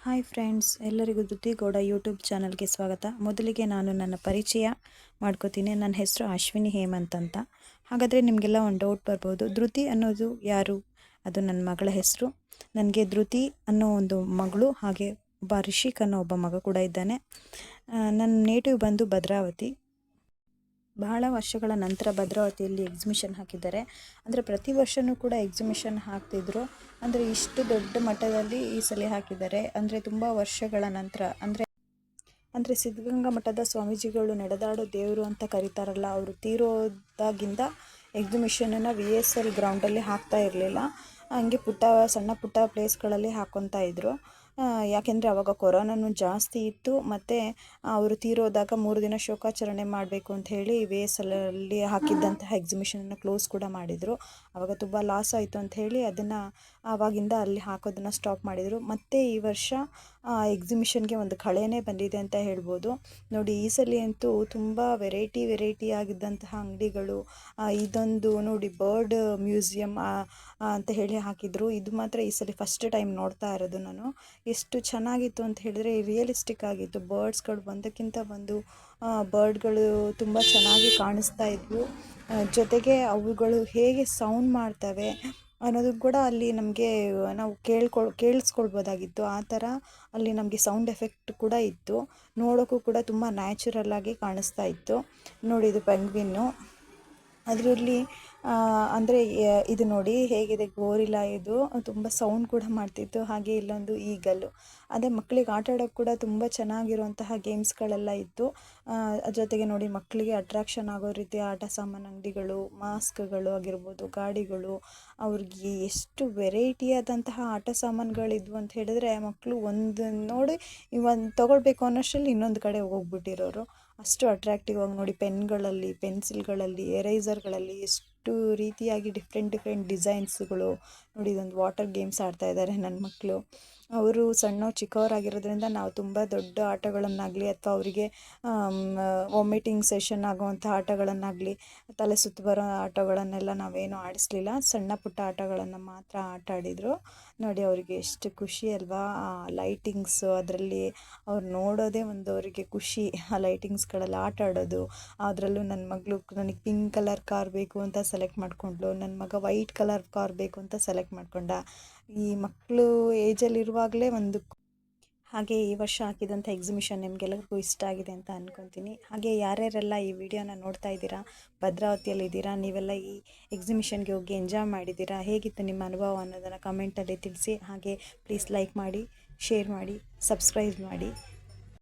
Hi friends, ಎಲ್ಲರಿಗೂ Dhriti Gowda YouTube ಚಾನಲ್ಗೆ ಸ್ವಾಗತ. ಮೊದಲಿಗೆ ನಾನು ನನ್ನ ಪರಿಚಯ ಮಾಡ್ಕೋತೀನಿ. ನನ್ನ ಹೆಸರು ಅಶ್ವಿನಿ ಹೇಮಂತ್ ಅಂತ. ಹಾಗಾದರೆ ನಿಮಗೆಲ್ಲ ಒಂದು ಡೌಟ್ ಬರ್ಬೋದು, ಧೃತಿ ಅನ್ನೋದು ಯಾರು? ಅದು ನನ್ನ ಮಗಳ ಹೆಸರು. ನನಗೆ ಧೃತಿ ಅನ್ನೋ ಒಂದು ಮಗಳು, ಹಾಗೆ ಒಬ್ಬ ರಿಷಿಕ್ ಅನ್ನೋ ಒಬ್ಬ ಮಗ ಕೂಡ ಇದ್ದಾನೆ. ನನ್ನ ನೇಟಿವ್ ಬಂದು ಭದ್ರಾವತಿ. ಬಹಳ ವರ್ಷಗಳ ನಂತರ ಭದ್ರಾವತಿಯಲ್ಲಿ ಎಕ್ಸಿಬಿಷನ್ ಹಾಕಿದ್ದಾರೆ. ಅಂದರೆ ಪ್ರತಿ ವರ್ಷವೂ ಕೂಡ ಎಕ್ಸಿಬಿಷನ್ ಹಾಕ್ತಿದ್ರು. ಅಂದರೆ ಇಷ್ಟು ದೊಡ್ಡ ಮಟ್ಟದಲ್ಲಿ ಈ ಸಲ ಹಾಕಿದ್ದಾರೆ. ಅಂದರೆ ತುಂಬ ವರ್ಷಗಳ ನಂತರ, ಅಂದರೆ ಸಿದ್ಧಗಂಗಾ ಮಠದ ಸ್ವಾಮೀಜಿಗಳು ನಡೆದಾಡೋ ದೇವರು ಅಂತ ಕರೀತಾರಲ್ಲ, ಅವರು ತೀರೋದಾಗಿಂದ ಎಕ್ಸಿಬಿಷನನ್ನು VSL ಗ್ರೌಂಡಲ್ಲಿ ಹಾಕ್ತಾ ಇರಲಿಲ್ಲ. ಹಂಗೆ ಸಣ್ಣ ಪುಟ್ಟ ಪ್ಲೇಸ್ಗಳಲ್ಲಿ ಹಾಕ್ಕೊತಾ ಇದ್ರು. ಯಾಕೆಂದರೆ ಆವಾಗ ಕೊರೋನಾನು ಜಾಸ್ತಿ ಇತ್ತು, ಮತ್ತು ಅವರು ತೀರೋದಾಗ 3 ದಿನ ಶೋಕಾಚರಣೆ ಮಾಡಬೇಕು ಅಂತ ಹೇಳಿ VSL ಅಲ್ಲಿ ಹಾಕಿದ್ದಂತಹ ಎಕ್ಸಿಬಿಷನನ್ನು ಕ್ಲೋಸ್ ಕೂಡ ಮಾಡಿದರು. ಆವಾಗ ತುಂಬ ಲಾಸ್ ಆಯಿತು ಅಂತ ಹೇಳಿ ಅದನ್ನು ಆವಾಗಿಂದ ಅಲ್ಲಿ ಹಾಕೋದನ್ನು ಸ್ಟಾಪ್ ಮಾಡಿದರು. ಮತ್ತು ಈ ವರ್ಷ ಎಕ್ಸಿಬಿಷನ್ಗೆ ಒಂದು ಕಳೆನೇ ಬಂದಿದೆ ಅಂತ ಹೇಳ್ಬೋದು. ನೋಡಿ, ಈ ಸಲ ಅಂತೂ ತುಂಬ ವೆರೈಟಿ ಆಗಿದ್ದಂತಹ ಅಂಗಡಿಗಳು. ಇದೊಂದು ನೋಡಿ, ಬರ್ಡ್ ಮ್ಯೂಸಿಯಂ ಅಂತ ಹೇಳಿ ಹಾಕಿದ್ರು. ಇದು ಮಾತ್ರ ಈ ಸಲ ಫಸ್ಟ್ ಟೈಮ್ ನೋಡ್ತಾ ಇರೋದು ನಾನು. ಎಷ್ಟು ಚೆನ್ನಾಗಿತ್ತು ಅಂತ ಹೇಳಿದ್ರೆ, ರಿಯಲಿಸ್ಟಿಕ್ ಆಗಿತ್ತು. ಬರ್ಡ್ಸ್ಗಳು ಒಂದಕ್ಕಿಂತ ಒಂದು ಬರ್ಡ್ಗಳು ತುಂಬ ಚೆನ್ನಾಗಿ ಕಾಣಿಸ್ತಾ ಇದ್ವು. ಜೊತೆಗೆ ಅವುಗಳು ಹೇಗೆ ಸೌಂಡ್ ಮಾಡ್ತವೆ ಅನ್ನೋದು ಕೂಡ ಅಲ್ಲಿ ನಮಗೆ ನಾವು ಕೇಳಿಸ್ಕೊಳ್ಬೋದಾಗಿತ್ತು. ಆ ಥರ ಅಲ್ಲಿ ನಮಗೆ ಸೌಂಡ್ ಎಫೆಕ್ಟ್ ಕೂಡ ಇತ್ತು. ನೋಡೋಕ್ಕೂ ಕೂಡ ತುಂಬ ನ್ಯಾಚುರಲ್ ಆಗಿ ಕಾಣಿಸ್ತಾ ಇತ್ತು. ನೋಡಿ, ಇದು ಪೆಂಗ್ವಿನ್ನು. ಅದರಲ್ಲಿ ಅಂದರೆ ಇದು ನೋಡಿ ಹೇಗಿದೆ, ಗೋರಿಲಾ. ಇದು ತುಂಬ ಸೌಂಡ್ ಕೂಡ ಮಾಡ್ತಿತ್ತು. ಹಾಗೆ ಇಲ್ಲೊಂದು ಈಗಲ್ಲು. ಅದೇ ಮಕ್ಕಳಿಗೆ ಆಟ ಆಡೋಕ್ಕೆ ಕೂಡ ತುಂಬ ಚೆನ್ನಾಗಿರುವಂತಹ ಗೇಮ್ಸ್ಗಳೆಲ್ಲ ಇತ್ತು. ಜೊತೆಗೆ ನೋಡಿ, ಮಕ್ಕಳಿಗೆ ಅಟ್ರಾಕ್ಷನ್ ಆಗೋ ರೀತಿಯ ಆಟ ಸಾಮಾನು ಅಂಗಡಿಗಳು, ಮಾಸ್ಕ್ಗಳು ಆಗಿರ್ಬೋದು, ಗಾಡಿಗಳು. ಅವ್ರಿಗೆ ಎಷ್ಟು ವೆರೈಟಿಯಾದಂತಹ ಆಟ ಸಾಮಾನುಗಳಿದ್ವು ಅಂತ ಹೇಳಿದ್ರೆ, ಮಕ್ಕಳು ಒಂದು ನೋಡಿ ಒಂದು ತೊಗೊಳ್ಬೇಕು ಅನ್ನೋಷ್ಟರಲ್ಲಿ ಇನ್ನೊಂದು ಕಡೆ ಹೋಗ್ಬಿಟ್ಟಿರೋರು. ಅಷ್ಟು ಅಟ್ರಾಕ್ಟಿವ್ ಆಗಿ ನೋಡಿ, ಪೆನ್ಗಳಲ್ಲಿ, ಪೆನ್ಸಿಲ್ಗಳಲ್ಲಿ, ಎರೈಸರ್ಗಳಲ್ಲಿ ಎಷ್ಟು ರೀತಿಯಾಗಿ ಡಿಫ್ರೆಂಟ್ ಡಿಸೈನ್ಸ್ಗಳು. ನೋಡಿ, ಇದೊಂದು ವಾಟರ್ ಗೇಮ್ಸ್ ಆಡ್ತಾ ಇದ್ದಾರೆ ನನ್ನ ಮಕ್ಕಳು. ಅವರು ಚಿಕ್ಕವರಾಗಿರೋದ್ರಿಂದ ನಾವು ತುಂಬ ದೊಡ್ಡ ಆಟಗಳನ್ನಾಗಲಿ ಅಥವಾ ಅವರಿಗೆ ವಾಮಿಟಿಂಗ್ ಸೆಷನ್ ಆಗುವಂಥ ಆಟಗಳನ್ನಾಗಲಿ, ತಲೆ ಸುತ್ತು ಬರೋ ಆಟಗಳನ್ನೆಲ್ಲ ನಾವೇನು ಆಡಿಸ್ಲಿಲ್ಲ. ಸಣ್ಣ ಪುಟ್ಟ ಆಟಗಳನ್ನು ಮಾತ್ರ ಆಟ ಆಡಿದರು. ನೋಡಿ, ಅವರಿಗೆ ಎಷ್ಟು ಖುಷಿ ಅಲ್ವಾ, ಆ ಲೈಟಿಂಗ್ಸು. ಅದರಲ್ಲಿ ಅವ್ರು ನೋಡೋದೇ ಒಂದು ಅವರಿಗೆ ಖುಷಿ, ಆ ಲೈಟಿಂಗ್ಸ್ಗಳಲ್ಲಿ ಆಟ ಆಡೋದು. ಅದರಲ್ಲೂ ನನ್ನ ಮಗಳು ನನಗೆ ಪಿಂಕ್ ಕಲರ್ ಕಾರ್ ಬೇಕು ಅಂತ ಸೆಲೆಕ್ಟ್ ಮಾಡಿಕೊಂಡ್ಳು. ನನ್ನ ಮಗ ವೈಟ್ ಕಲರ್ ಕಾರ್ ಬೇಕು ಅಂತ ಸೆಲೆಕ್ಟ್ ಮಾಡಿಕೊಂಡ. ಈ ಮಕ್ಕಳು ಏಜಲ್ಲಿರುವಾಗಲೇ ಹಾಗೆ ಈ ವರ್ಷ ಹಾಕಿದಂಥ ಎಕ್ಸಿಬಿಷನ್ ನಿಮಗೆಲ್ಲರಿಗೂ ಇಷ್ಟ ಆಗಿದೆ ಅಂತ ಅಂದ್ಕೊತೀನಿ. ಹಾಗೆ ಯಾರ್ಯಾರೆಲ್ಲ ಈ ವಿಡಿಯೋನ ನೋಡ್ತಾ ಇದ್ದೀರಾ, ಭದ್ರಾವತಿಯಲ್ಲಿದ್ದೀರಾ, ನೀವೆಲ್ಲ ಈ ಎಕ್ಸಿಬಿಷನ್ಗೆ ಹೋಗಿ ಎಂಜಾಯ್ ಮಾಡಿದ್ದೀರಾ, ಹೇಗಿತ್ತು ನಿಮ್ಮ ಅನುಭವ ಅನ್ನೋದನ್ನು ಕಮೆಂಟಲ್ಲಿ ತಿಳಿಸಿ. ಹಾಗೆ ಪ್ಲೀಸ್ ಲೈಕ್ ಮಾಡಿ, ಶೇರ್ ಮಾಡಿ, ಸಬ್ಸ್ಕ್ರೈಬ್ ಮಾಡಿ.